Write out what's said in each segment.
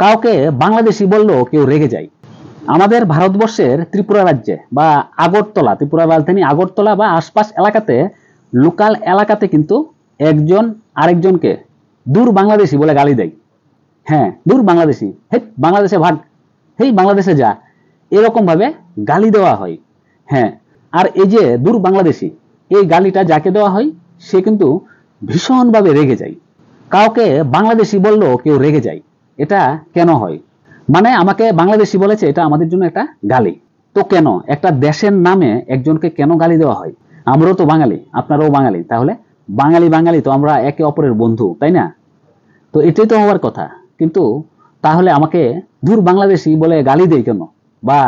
কাউকে বাংলাদেশি বললেও কেউ রেগে যায়। আমাদের ভারতবর্ষের ত্রিপুরা রাজ্যে বা আগরতলা, ত্রিপুরার রাজধানী আগরতলা বা আশপাশ এলাকাতে, লোকাল এলাকাতে কিন্তু একজন আরেকজনকে দূর বাংলাদেশি বলে গালি দেয়। হ্যাঁ, দূর বাংলাদেশি, হে বাংলাদেশে ভাগ, হেই বাংলাদেশে যা, এরকম ভাবে গালি দেওয়া হয়। হ্যাঁ, আর এই যে দূর বাংলাদেশি, এই গালিটা যাকে দেওয়া হয় সে কিন্তু ভীষণভাবে রেগে যায়। কাউকে বাংলাদেশি বললেও কেউ রেগে যায়। এটা কেন হয়? মানে আমাকে বাংলাদেশি বলেছে, এটা আমাদের জন্য একটা গালি। তো কেন একটা দেশের নামে একজনকে কেন গালি দেওয়া হয়? আমরাও তো বাঙালি, আপনারাও বাঙালি, তাহলে বাঙালি বাঙালি তো আমরা একে অপরের বন্ধু, তাই না? তো এটাই তো হওয়ার কথা। কিন্তু তাহলে আমাকে দূর বাংলাদেশি বলে গালি দেয় কেন, বা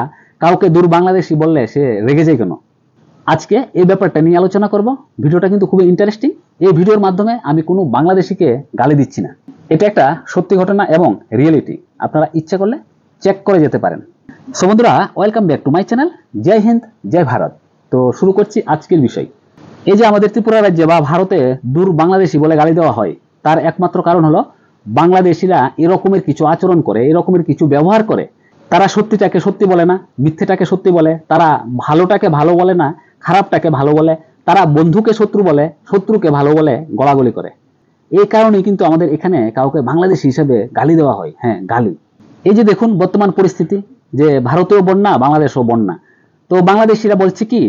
কাউকে দূর বাংলাদেশি বললে সে রেগে যায় কেন? আজকে এই ব্যাপারটা নিয়ে আলোচনা করব। ভিডিওটা কিন্তু খুবই ইন্টারেস্টিং। এই ভিডিওর মাধ্যমে আমি কোনো বাংলাদেশিকে গালি দিচ্ছি না, এটা একটা সত্যি ঘটনা এবং রিয়েলিটি। আপনারা ইচ্ছা করলে চেক করে যেতে পারেন। সো বন্ধুরা, welcome back to my channel. জয় হিন্দ, জয় ভারত। তো শুরু করছি আজকের বিষয়। এই যে আমাদের ত্রিপুরা রাজ্যে বা ভারতে দূর বাংলাদেশি বলে গালি দেওয়া হয়, তার একমাত্র কারণ হলো বাংলাদেশিরা এরকমের কিছু আচরণ করে, এরকমের কিছু ব্যবহার করে। তারা সত্যিটাকে সত্যি বলে না, মিথ্যেটাকে সত্যি বলে। তারা ভালোটাকে ভালো বলে না, খারাপটাকে ভালো বলে। তারা বন্ধুকে শত্রু বলে, শত্রুকে ভালো বলে গলাগলি করে। এই কারণেই কিন্তু আমাদের এখানে কাউকে বাংলাদেশি হিসেবে গালি দেওয়া হয়। হ্যাঁ, গালি। এই যে দেখুন বর্তমান পরিস্থিতি, যে ভারতেও বন্যা, বাংলাদেশও বন্যা। তো বাংলাদেশিরা বলছে কি,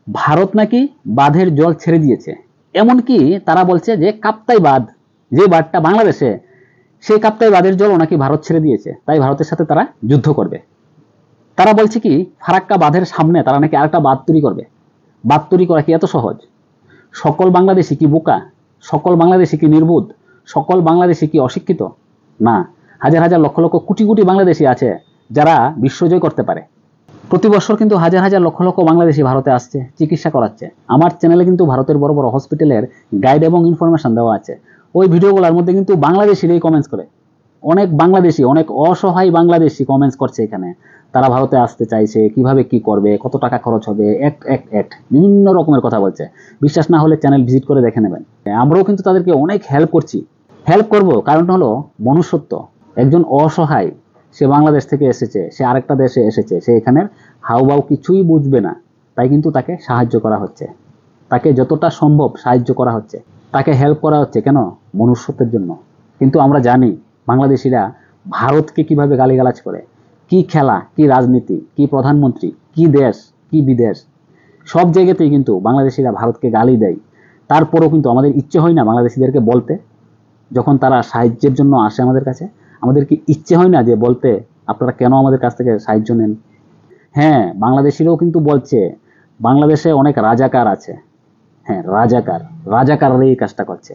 ভারত নাকি বাঁধের জল ছেড়ে দিয়েছে। এমনকি তারা বলছে যে কাপ্তাই বাঁধ, যে বাঁধটা বাংলাদেশে, সেই কাপ্তাই বাঁধের জলও নাকি ভারত ছেড়ে দিয়েছে, তাই ভারতের সাথে তারা যুদ্ধ করবে। তারা বলছে কি, ফারাক্কা বাঁধের সামনে তারা নাকি আরেকটা বাঁধ তৈরি করবে। বাঁধ তৈরি করা কি এত সহজ? সকল বাংলাদেশি কি বোকা? সকল বাংলাদেশি কি নির্বোধ? সকল বাংলাদেশি কি অশিক্ষিত? না, হাজার হাজার লক্ষ লক্ষ কোটি কোটি বাংলাদেশি আছে যারা বিশ্বজয় করতে পারে। প্রতি বছর কিন্তু হাজার হাজার লক্ষ লক্ষ বাংলাদেশি ভারতে আসছে, চিকিৎসা করাচ্ছে। আমার চ্যানেলে কিন্তু ভারতের বড় বড় হসপিটালের গাইড এবং ইনফরমেশন দেওয়া আছে। ওই ভিডিওগুলোর মধ্যে কিন্তু বাংলাদেশিরাই কমেন্টস করে। অনেক বাংলাদেশি, অনেক অসহায় বাংলাদেশি কমেন্টস করছে এখানে। তারা ভারতে আসতে চাইছে, কিভাবে কি করবে, কত টাকা খরচ হবে, বিভিন্ন রকমের কথা বলছে। বিশ্বাস না হলে চ্যানেল ভিজিট করে দেখে নেবেন। আমরাও কিন্তু তাদেরকে অনেক হেল্প করছি, হেল্প করব। কারণটা হলো মনুষ্যত্ব। একজন অসহায়, সে বাংলাদেশ থেকে এসেছে, সে আরেকটা দেশে এসেছে, সে এখানের হাউবাউ কিছুই বুঝবে না, তাই কিন্তু তাকে সাহায্য করা হচ্ছে। তাকে যতটা সম্ভব সাহায্য করা হচ্ছে, তাকে হেল্প করা হচ্ছে। কেন? মনুষ্যত্বের জন্য। কিন্তু আমরা জানি বাংলাদেশিরা ভারতকে কিভাবে গালিগালাজ করে। কি খেলা, কি রাজনীতি, কি প্রধানমন্ত্রী, কি দেশ, কি বিদেশ, সব জায়গাতেই কিন্তু বাংলাদেশিরা ভারতকে গালি দেয়। তারপরেও কিন্তু আমাদের ইচ্ছে হয় না বাংলাদেশিদেরকে বলতে। যখন তারা সাহায্যের জন্য আসে আমাদের কাছে, আমাদের কি ইচ্ছে হয় না যে বলতে, আপনারা কেন আমাদের কাছ থেকে সাহায্য নেন? হ্যাঁ, বাংলাদেশিরাও কিন্তু বলছে বাংলাদেশে অনেক রাজাকার আছে। হ্যাঁ, রাজাকাররা এই কাজটা করছে।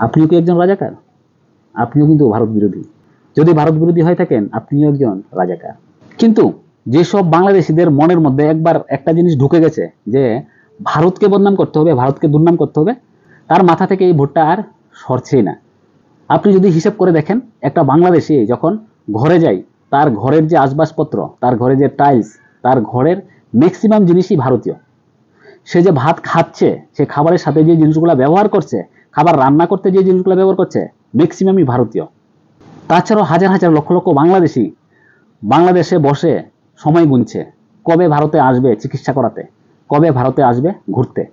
আপনিও কি একজন রাজাকার? আপনিও কিন্তু ভারত বিরোধী। যদি ভারত বিরোধী হয়ে থাকেন, আপনিও একজন রাজাকার। কিন্তু যেসব বাংলাদেশিদের মনের মধ্যে একবার একটা জিনিস ঢুকে গেছে যে ভারতকে বদনাম করতে হবে, ভারতকে দুর্নাম করতে হবে, তার মাথা থেকে এই ভোটটা আর সরছেই না। আপনি যদি হিসাব করে দেখেন, একটা বাংলাদেশি যখন ঘরে যায়, তার ঘরের যে আসবাবপত্র, তার ঘরে যে টাইলস, তার ঘরের ম্যাক্সিমাম জিনিসই ভারতীয়। সে যে ভাত খাচ্ছে, সে খাবারের সাথে যে জিনিসগুলো ব্যবহার করছে, খাবার রান্না করতে যে জিনিসগুলো ব্যবহার করছে, ম্যাক্সিমামই ভারতীয়। তাছাড়াও হাজার হাজার লক্ষ লক্ষ বাংলাদেশি বাংলাদেশে বসে সময় গুনছে, কবে ভারতে আসবে চিকিৎসা করাতে, কবে ভারতে আসবে ঘুরতে।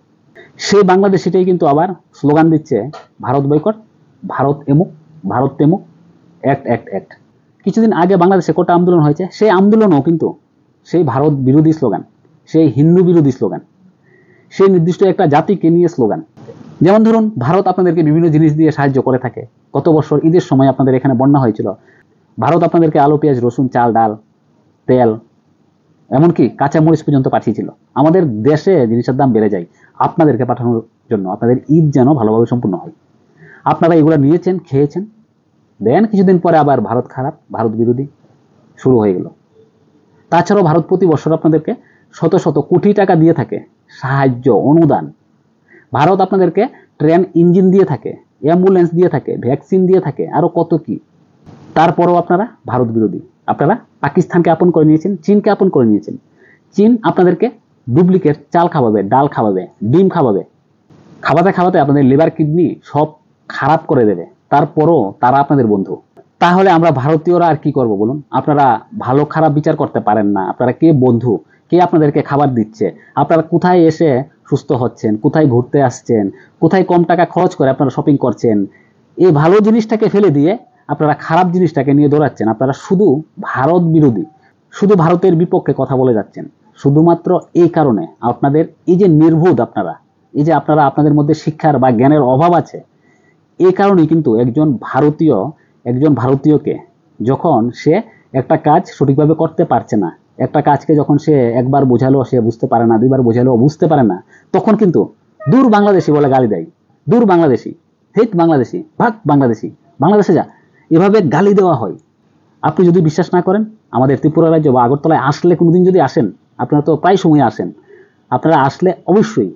সেই বাংলাদেশিটাই কিন্তু আবার স্লোগান দিচ্ছে ভারত বয়কট, ভারত এমুক, ভারত তেমুক, অ্যাক্ট। কিছুদিন আগে বাংলাদেশে কোটা আন্দোলন হয়েছে, সেই আন্দোলনও কিন্তু সেই ভারত বিরোধী স্লোগান, সেই হিন্দু বিরোধী স্লোগান, সেই নির্দিষ্ট একটা জাতিকে নিয়ে স্লোগান। যেমন ধরুন, ভারত আপনাদেরকে বিভিন্ন জিনিস দিয়ে সাহায্য করে থাকে। গত বছর ঈদের সময় আপনাদের এখানে বন্যা হয়েছিল, ভারত আপনাদেরকে আলু, পেঁয়াজ, রসুন, চাল, ডাল, তেল, এমনকি কাঁচা মরিচ পর্যন্ত পাঠিয়েছিল। আমাদের দেশে জিনিসের দাম বেড়ে যায় আপনাদেরকে পাঠানোর জন্য, আপনাদের ঈদ যেন ভালোভাবে সম্পূর্ণ হয়। আপনারা এগুলো নিয়েছেন, খেয়েছেন, দেন কিছুদিন পরে আবার ভারত খারাপ, ভারত বিরোধী শুরু হয়ে গেল। তাছাড়াও ভারত প্রতি বছর আপনাদেরকে শত শত কোটি টাকা দিয়ে থাকে সাহায্য, অনুদান। ভারত আপনাদেরকে ট্রেন ইঞ্জিন দিয়ে থাকে, অ্যাম্বুলেন্স দিয়ে থাকে, ভ্যাকসিন দিয়ে থাকে, আরো কত কি। তারপরেও আপনারা ভারত বিরোধী। আপনারা পাকিস্তানকে আপন করে নিয়েছেন, চীনকে আপন করে নিয়েছেন। চীন আপনাদেরকে ডুপ্লিকেট চাল খাওয়াবে, ডাল খাওয়াবে, ডিম খাওয়াবে, খাওয়াতে খাওয়াতে আপনাদের লিভার, কিডনি সব খারাপ করে দেবে। তারপরও তারা আপনাদের বন্ধু। তাহলে আমরা ভারতীয়রা আর কি করব বলুন? আপনারা ভালো খারাপ বিচার করতে পারেন না। আপনারা কে বন্ধু, কে আপনাদেরকে খাবার দিচ্ছে, আপনারা কোথায় এসে সুস্থ হচ্ছেন, কোথায় ঘুরতে আসছেন, কোথায় কম টাকা খরচ করে আপনারা শপিং করছেন, এই ভালো জিনিসটাকে ফেলে দিয়ে আপনারা খারাপ জিনিসটাকে নিয়ে দৌড়াচ্ছেন। আপনারা শুধু ভারত বিরোধী, শুধু ভারতের বিপক্ষে কথা বলে যাচ্ছেন। শুধুমাত্র এই কারণে আপনাদের এই যে নির্বোধ, আপনারা এই যে আপনারা আপনাদের মধ্যে শিক্ষার বা জ্ঞানের অভাব আছে, এই কারণেই কিন্তু একজন ভারতীয়কে যখন সে একটা কাজ সঠিকভাবে করতে পারছে না, একটা কাজকে যখন সে একবার বোঝালো সে বুঝতে পারে না, দুইবার বোঝালো বুঝতে পারে না, তখন কিন্তু দূর বাংলাদেশি বলে গালি দেয়। দূর বাংলাদেশি, হেট বাংলাদেশি, ভাগ বাংলাদেশি, বাংলাদেশে যা, এভাবে গালি দেওয়া হয়। আপনি যদি বিশ্বাস না করেন, আমাদের ত্রিপুরা রাজ্য বা আগরতলায় আসলে কোনোদিন যদি আসেন, আপনারা তো প্রায় সময় আসেন, আপনারা আসলে অবশ্যই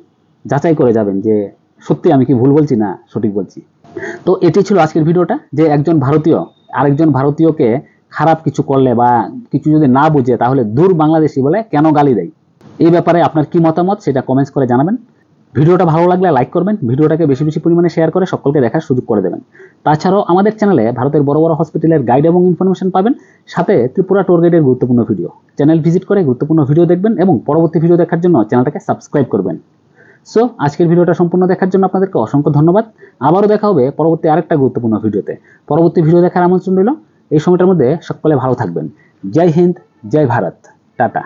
যাচাই করে যাবেন যে সত্যি আমি কি ভুল বলছি না সঠিক বলছি। তো এটি ছিল আজকের ভিডিওটা, যে একজন ভারতীয় আরেকজন ভারতীয়কে খারাপ কিছু করলে বা কিছু যদি না বুঝে তাহলে দূর বাংলাদেশি বলে কেন গালি দেয়। এই ব্যাপারে আপনার কি মতামত সেটা কমেন্টস করে জানাবেন। ভিডিওটা ভালো লাগলে লাইক করবেন, ভিডিওটাকে বেশি বেশি পরিমাণে শেয়ার করে সকলকে দেখার সুযোগ করে দেবেন। তাছাড়াও আমাদের চ্যানেলে ভারতের বড় বড় হসপিটালের গাইড এবং ইনফরমেশন পাবেন, সাথে ত্রিপুরা ট্যুর গাইডের গুরুত্বপূর্ণ ভিডিও। চ্যানেল ভিজিট করে গুরুত্বপূর্ণ ভিডিও দেখবেন এবং পরবর্তী ভিডিও দেখার জন্য চ্যানেলটাকে সাবস্ক্রাইব করবেন। সো আজকের ভিডিওটা সম্পূর্ণ দেখার জন্য আপনাদেরকে অসংখ্য ধন্যবাদ। আবারও দেখা হবে পরবর্তী আরেকটা গুরুত্বপূর্ণ ভিডিওতে। পরবর্তী ভিডিও দেখার আমন্ত্রণ রইল। এই সময়টার মধ্যে সকলে ভালো থাকবেন। জয় হিন্দ, জয় ভারত, টাটা।